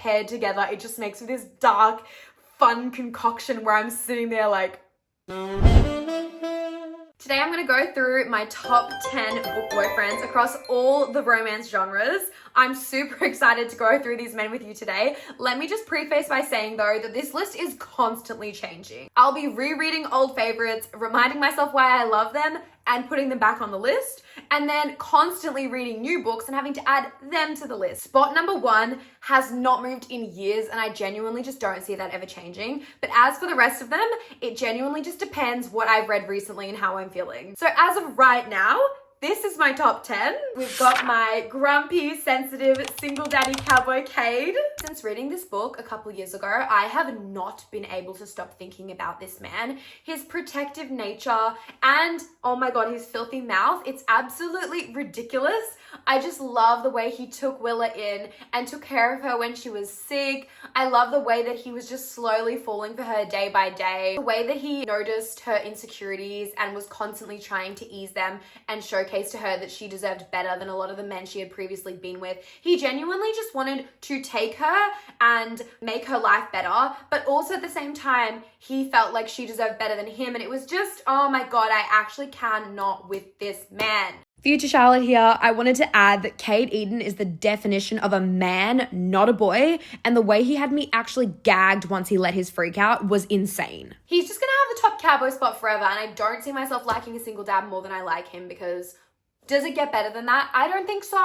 paired together, it just makes me this dark, fun concoction where I'm sitting there like... Today I'm going to go through my top 10 book boyfriends across all the romance genres. I'm super excited to go through these men with you today. Let me just preface by saying though that this list is constantly changing. I'll be rereading old favorites, reminding myself why I love them and putting them back on the list, and then constantly reading new books and having to add them to the list. Spot number 1 has not moved in years, and I genuinely just don't see that ever changing. But as for the rest of them, it genuinely just depends what I've read recently and how I'm feeling. So as of right now, this is my top 10. We've got my grumpy, sensitive, single daddy cowboy Cade. Since reading this book a couple years ago, I have not been able to stop thinking about this man. His protective nature and, oh my god, his filthy mouth. It's absolutely ridiculous. I just love the way he took Willa in and took care of her when she was sick. I love the way that he was just slowly falling for her day by day. The way that he noticed her insecurities and was constantly trying to ease them and showcase to her that she deserved better than a lot of the men she had previously been with. He genuinely just wanted to take her and make her life better, but also at the same time, he felt like she deserved better than him. And it was just, oh my god, I actually cannot with this man. Future Charlotte here. I wanted to add that Cade Eden is the definition of a man, not a boy, and the way he had me actually gagged once he let his freak out was insane. He's just gonna have the top cowboy spot forever, and I don't see myself liking a single dad more than I like him, because does it get better than that? I don't think so.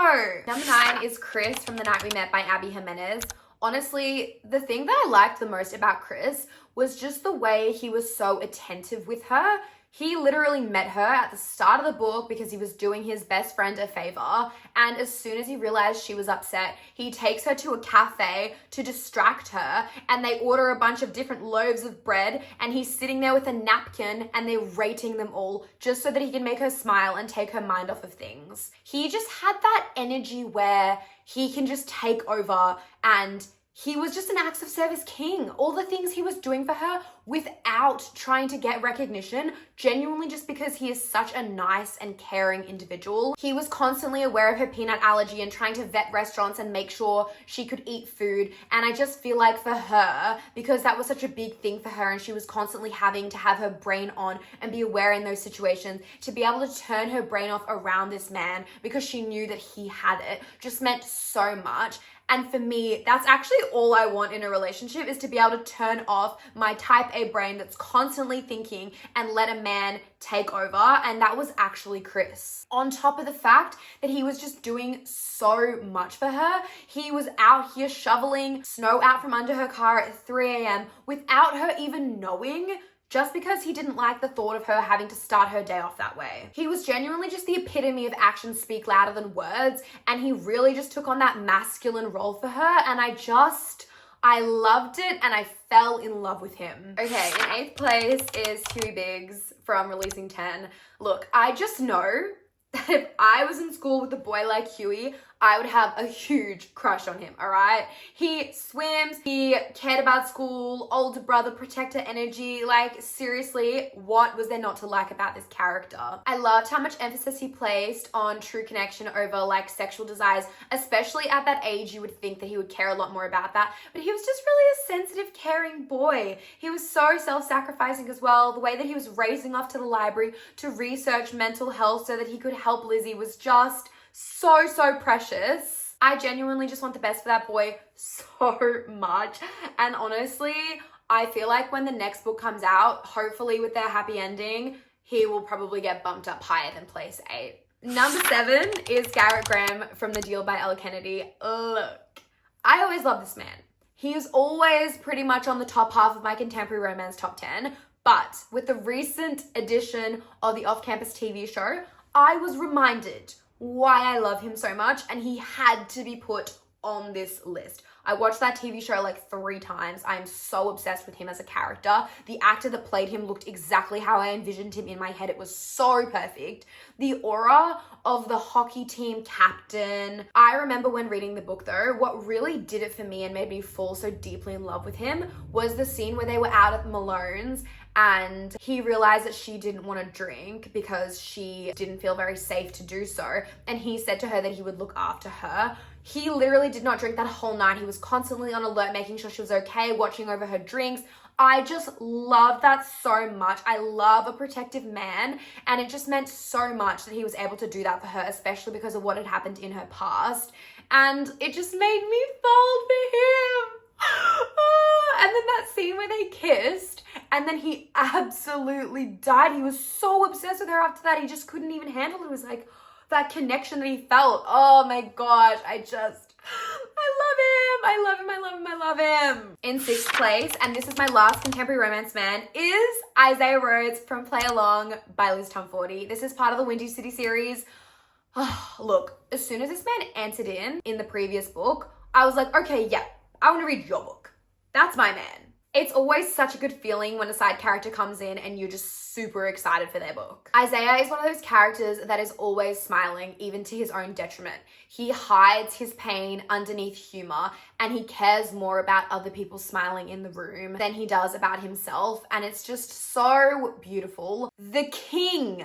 Number 9 is Chris from The Night We Met by Abby Jimenez. Honestly, the thing that I liked the most about Chris was just the way he was so attentive with her. He literally met her at the start of the book because he was doing his best friend a favor, and as soon as he realized she was upset, he takes her to a cafe to distract her, and they order a bunch of different loaves of bread, and he's sitting there with a napkin and they're rating them all just so that he can make her smile and take her mind off of things. He just had that energy where he can just take over, and he was just an acts of service king. All the things he was doing for her without trying to get recognition, genuinely just because he is such a nice and caring individual. He was constantly aware of her peanut allergy and trying to vet restaurants and make sure she could eat food. And I just feel like for her, because that was such a big thing for her and she was constantly having to have her brain on and be aware in those situations, to be able to turn her brain off around this man because she knew that he had it, just meant so much. And for me, that's actually all I want in a relationship, is to be able to turn off my type A brain that's constantly thinking and let a man take over. And that was actually Chris. On top of the fact that he was just doing so much for her. He was out here shoveling snow out from under her car at 3 a.m. without her even knowing, just because he didn't like the thought of her having to start her day off that way. He was genuinely just the epitome of actions speak louder than words, and he really just took on that masculine role for her, and I loved it and I fell in love with him. Okay, in 8th place is Huey Biggs from Releasing 10. Look, I just know that if I was in school with a boy like Huey, I would have a huge crush on him, all right? He swims, he cared about school, older brother, protector energy. Like, seriously, what was there not to like about this character? I loved how much emphasis he placed on true connection over like sexual desires, especially at that age. You would think that he would care a lot more about that, but he was just really a sensitive, caring boy. He was so self-sacrificing as well. The way that he was racing off to the library to research mental health so that he could help Lizzie was just so precious. I genuinely just want the best for that boy so much. And honestly, I feel like when the next book comes out, hopefully with their happy ending, he will probably get bumped up higher than place 8. Number 7 is Garrett Graham from The Deal by Elle Kennedy. Look, I always love this man. He is always pretty much on the top half of my contemporary romance top 10, but with the recent addition of the off-campus TV show, I was reminded why I love him so much, and he had to be put on this list. I watched that TV show like 3 times. I'm so obsessed with him as a character. The actor that played him looked exactly how I envisioned him in my head. It was so perfect. The aura of the hockey team captain. I remember when reading the book though, what really did it for me and made me fall so deeply in love with him was the scene where they were out at Malone's and he realized that she didn't want to drink because she didn't feel very safe to do so. And he said to her that he would look after her. He literally did not drink that whole night. He was constantly on alert, making sure she was okay, watching over her drinks. I just love that so much. I love a protective man, and it just meant so much that he was able to do that for her, especially because of what had happened in her past. And it just made me fall for him. And then that scene where they kissed and then he absolutely died. He was so obsessed with her after that. He just couldn't even handle it. It was like that connection that he felt. Oh my gosh. I love him. I love him. I love him. I love him. In sixth place, and this is my last contemporary romance man, is Isaiah Rhodes from Play Along by Liz Tumforty. This is part of the Windy City series. Look, as soon as this man entered in the previous book, I was like, okay, yeah, I want to read your book. That's my man. It's always such a good feeling when a side character comes in and you're just super excited for their book. Isaiah is one of those characters that is always smiling, even to his own detriment. He hides his pain underneath humor, and he cares more about other people smiling in the room than he does about himself, and it's just so beautiful. The king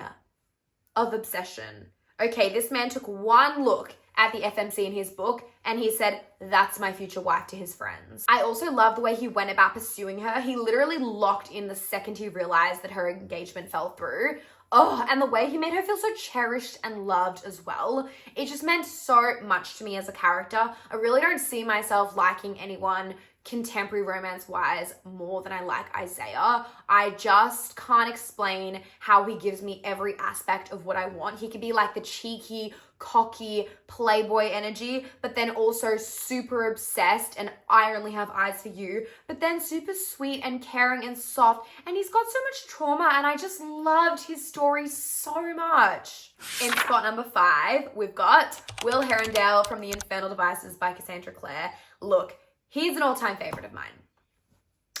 of obsession. Okay, this man took one look at the FMC in his book and he said, that's my future wife, to his friends. I also love the way he went about pursuing her. He literally locked in the second he realized that her engagement fell through. Oh, and the way he made her feel so cherished and loved as well. It just meant so much to me as a character. I really don't see myself liking anyone contemporary romance wise more than I like Isaiah. I just can't explain how he gives me every aspect of what I want. He could be like the cheeky, cocky playboy energy, but then also super obsessed and I only have eyes for you, but then super sweet and caring and soft, and he's got so much trauma, and I just loved his story so much. In spot number 5, we've got Will Herondale from The Infernal Devices by Cassandra Clare. Look, he's an all-time favorite of mine.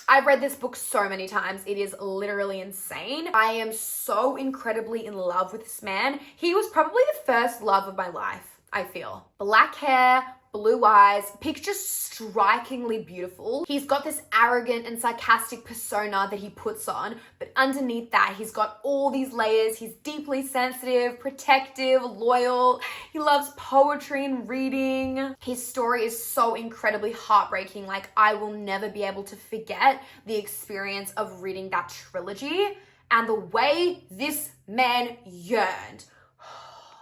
I've read this book so many times. It is literally insane. I am so incredibly in love with this man. He was probably the first love of my life, I feel. Black hair, blue eyes, picture strikingly beautiful. He's got this arrogant and sarcastic persona that he puts on, but underneath that, he's got all these layers. He's deeply sensitive, protective, loyal. He loves poetry and reading. His story is so incredibly heartbreaking. Like, I will never be able to forget the experience of reading that trilogy and the way this man yearned.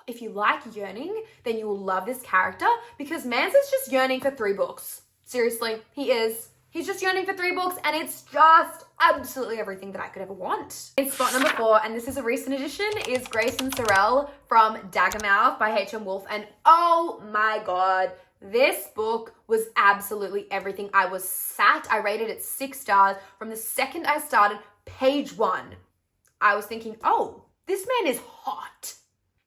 If you like yearning, then you will love this character, because Mans is just yearning for 3 books. Seriously, he is. He's just yearning for 3 books, and it's just absolutely everything that I could ever want. In spot number 4, and this is a recent addition, is Grayson Sorrell from Daggermouth by H.M. Wolf. And oh my God, this book was absolutely everything. I rated it 6 stars from the second I started page 1. I was thinking, oh, this man is hot.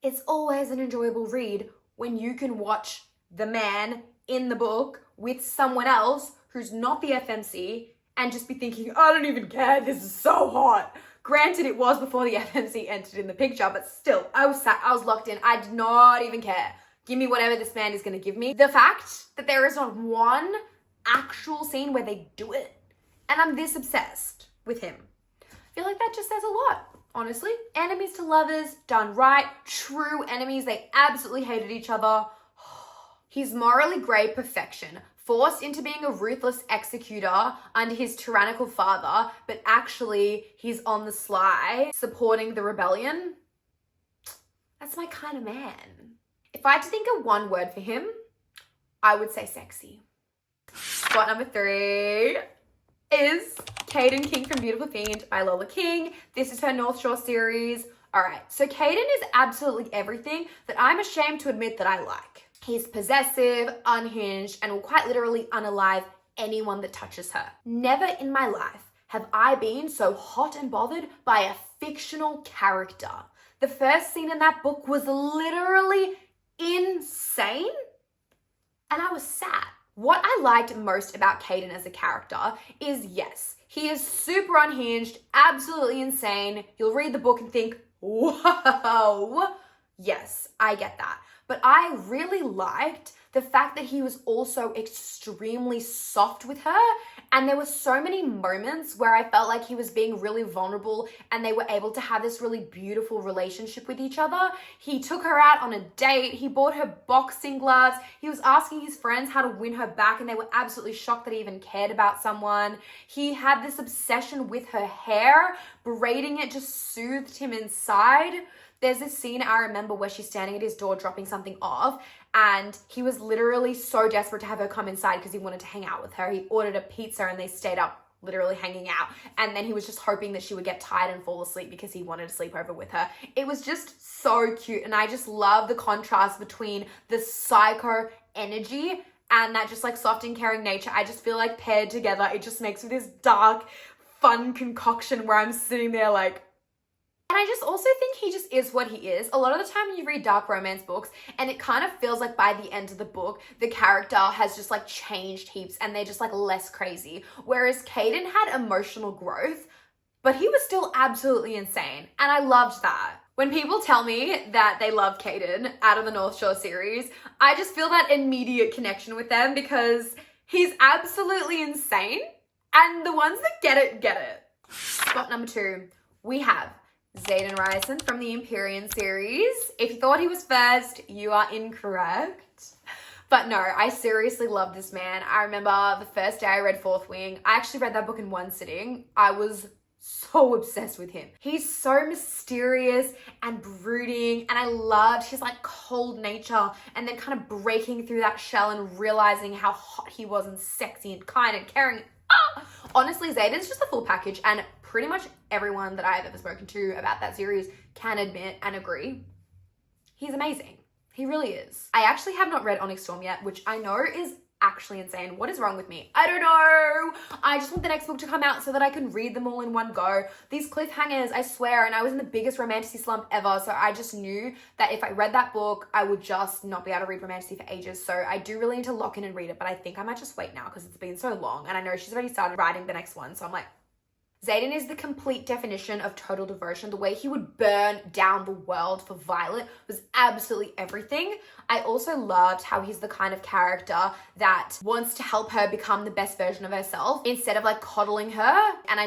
It's always an enjoyable read when you can watch the man in the book with someone else who's not the FMC and just be thinking, I don't even care, this is so hot. Granted, it was before the FMC entered in the picture, but still, I was locked in. I did not even care. Give me whatever this man is going to give me. The fact that there is not one actual scene where they do it, and I'm this obsessed with him, I feel like that just says a lot. Honestly, enemies to lovers, done right, true enemies, they absolutely hated each other. He's morally grey perfection, forced into being a ruthless executor under his tyrannical father, but actually he's on the sly, supporting the rebellion. That's my kind of man. If I had to think of one word for him, I would say sexy. Spot number 3 is Caden King from Beautiful Fiend by Lola King. This is her North Shore series. All right, so Caden is absolutely everything that I'm ashamed to admit that I like. He's possessive, unhinged, and will quite literally unalive anyone that touches her. Never in my life have I been so hot and bothered by a fictional character. The first scene in that book was literally insane, and I was sad. What I liked most about Caden as a character is, yes, he is super unhinged, absolutely insane. You'll read the book and think, whoa. Yes, I get that. But I really liked the fact that he was also extremely soft with her. And there were so many moments where I felt like he was being really vulnerable and they were able to have this really beautiful relationship with each other. He took her out on a date. He bought her boxing gloves. He was asking his friends how to win her back and they were absolutely shocked that he even cared about someone. He had this obsession with her hair. Braiding it just soothed him inside. There's this scene I remember where she's standing at his door dropping something off and he was literally so desperate to have her come inside because he wanted to hang out with her. He ordered a pizza and they stayed up literally hanging out. And then he was just hoping that she would get tired and fall asleep because he wanted to sleep over with her. It was just so cute. And I just love the contrast between the psycho energy and that just like soft and caring nature. I just feel like paired together, it just makes this dark, fun concoction where I'm sitting there like, and I just also think he just is what he is. A lot of the time you read dark romance books and it kind of feels like by the end of the book, the character has just like changed heaps and they're just like less crazy. Whereas Caden had emotional growth, but he was still absolutely insane. And I loved that. When people tell me that they love Caden out of the North Shore series, I just feel that immediate connection with them because he's absolutely insane. And the ones that get it, get it. Spot number 2, we have Xaden Ryerson from the Empyrean series. If you thought he was first, you are incorrect. But no, I seriously love this man. I remember the first day I read Fourth Wing. I actually read that book in one sitting. I was so obsessed with him. He's so mysterious and brooding, and I loved his like cold nature and then kind of breaking through that shell and realizing how hot he was and sexy and kind and caring. Honestly, Xaden's just a full package, and pretty much everyone that I've ever spoken to about that series can admit and agree. He's amazing. He really is. I actually have not read Onyx Storm yet, which I know is actually insane. What is wrong with me? I don't know. I just want the next book to come out so that I can read them all in one go. These cliffhangers, I swear, and I was in the biggest romantasy slump ever, so I just knew that if I read that book, I would just not be able to read romantasy for ages. So I do really need to lock in and read it, but I think I might just wait now because it's been so long, and I know she's already started writing the next one, so I'm like, Xaden is the complete definition of total devotion. The way he would burn down the world for Violet was absolutely everything. I also loved how he's the kind of character that wants to help her become the best version of herself instead of like coddling her. And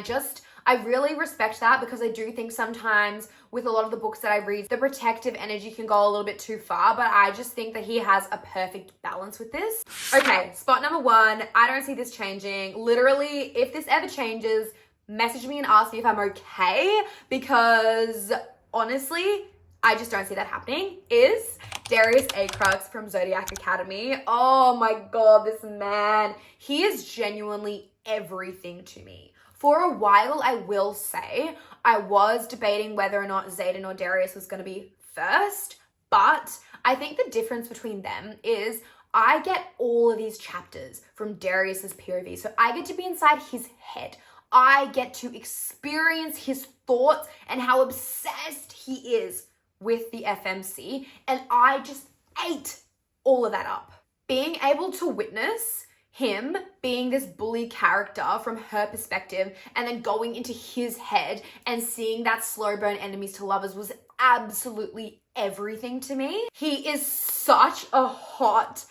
I really respect that because I do think sometimes with a lot of the books that I read, the protective energy can go a little bit too far, but I just think that he has a perfect balance with this. Okay, spot number 1. I don't see this changing. Literally, if this ever changes, message me and ask me if I'm okay, because honestly, I just don't see that happening, is Darius Acrux from Zodiac Academy. Oh my God, this man, he is genuinely everything to me. For a while, I will say, I was debating whether or not Xaden or Darius was going to be first, but I think the difference between them is I get all of these chapters from Darius's POV, so I get to be inside his head. I get to experience his thoughts and how obsessed he is with the FMC, and I just ate all of that up. Being able to witness him being this bully character from her perspective and then going into his head and seeing that slow burn enemies to lovers was absolutely everything to me. He is such a hot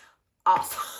asshole.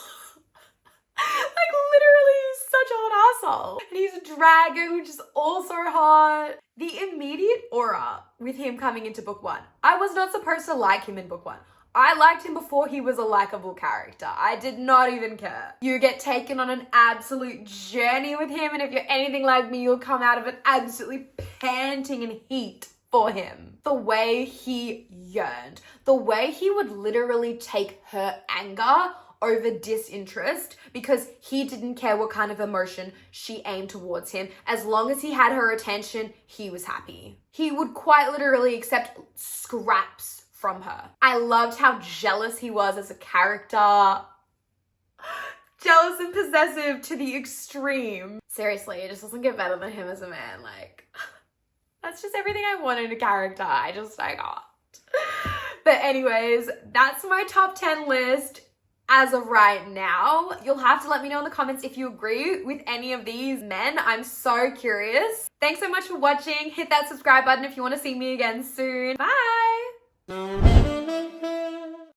Like literally such a hot asshole. And he's a dragon, which is also hot. The immediate aura with him coming into book 1. I was not supposed to like him in book 1. I liked him before he was a likable character. I did not even care. You get taken on an absolute journey with him, and if you're anything like me, you'll come out of it absolutely panting in heat for him. The way he yearned, the way he would literally take her anger over disinterest because he didn't care what kind of emotion she aimed towards him. As long as he had her attention, he was happy. He would quite literally accept scraps from her. I loved how jealous he was as a character. Jealous and possessive to the extreme. Seriously, it just doesn't get better than him as a man. Like, that's just everything I want in a character. I got. But anyways, that's my top 10 list. As of right now, you'll have to let me know in the comments if you agree with any of these men. I'm so curious. Thanks so much for watching. Hit that subscribe button if you want to see me again soon. Bye.